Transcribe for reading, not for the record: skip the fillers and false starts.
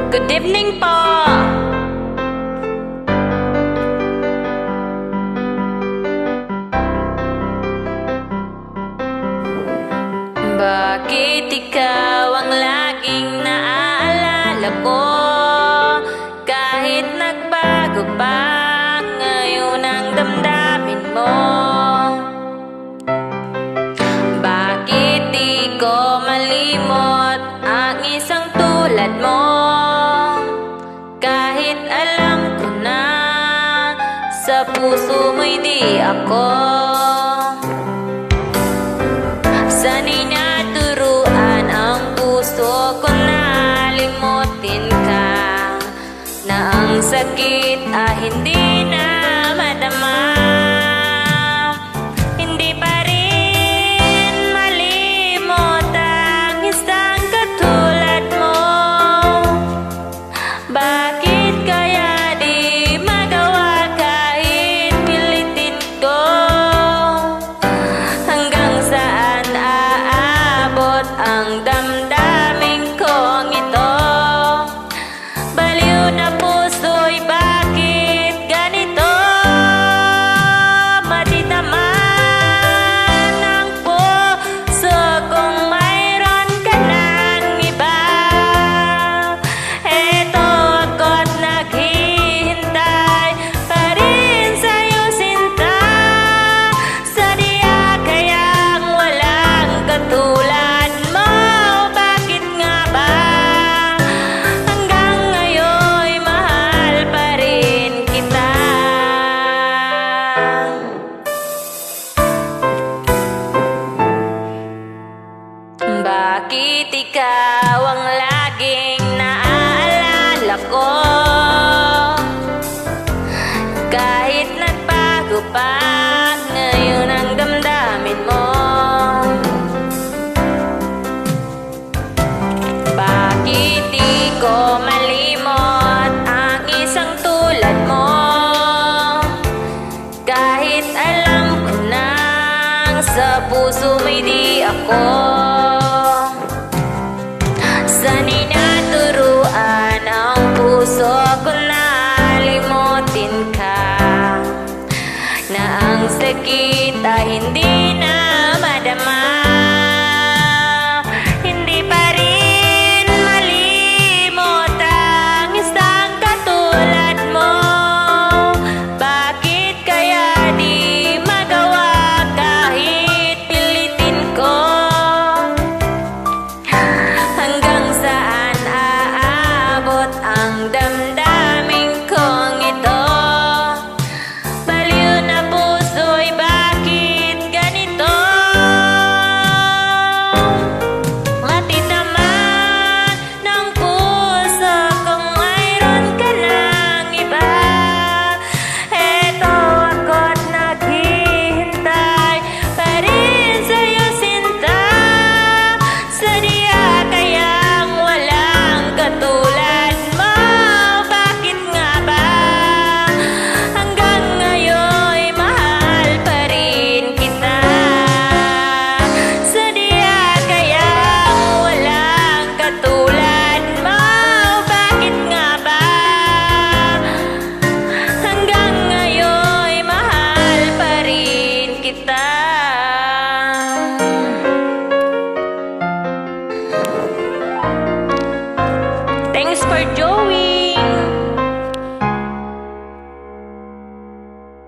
Good evening po. Bakit ikaw ang laging naaalala ko? Kahit nagbago pa ngayon ang damdamin mo. Bakit di ko malimot ang isang tulad mo? Kahit alam ko na sa puso mo'y di ako sanay na turuan ang puso ko na limutin ka, na ang sakit hindi na madama. Hindi pa rin malimot ang isang katulad mo. Bakit kaya di magawa kahit pilitin ko? Hanggang saan aabot ang damdamin kong ito? Baliw na puso'y bakit ganito? Matitaman ang puso kung mayroon ka ng iba. Eto ako't naghihintay pa rin sa'yo, sinta. Sadya kayang walang katulad mo. Bakit nga ba hanggang ngayon'y mahal pa rin kita? Bakit ikaw ang laging naaalala ko? Kahit nagbago pa ngayon ang damdamin mo. Bakit di ko malimot ang isang tulad mo? Kahit alam ko nang sa puso may di ako sanay na turuan ang puso ko na limutin ka, na ang sakit hindi na madama. Hindi pa rin malimot ang isang katulad mo. Bakit kaya di magawa kahit pilitin ko? Hanggang saan aabot ang damdamin kong ito? Baliw na puso'y bakit ganito? Matitaman ng puso kung mayroon ka ng iba. Eto ako't naghihintay pa rin sa'yo, sinta. Sadya kayang walang katulad mo. Bakit nga ba hanggang ngayon'y mahal pa rin kita? Sadya kayang walang katulad mo. Bakit nga ba hanggang ngayon'y mahal pa rin kita? Thanks for Joey.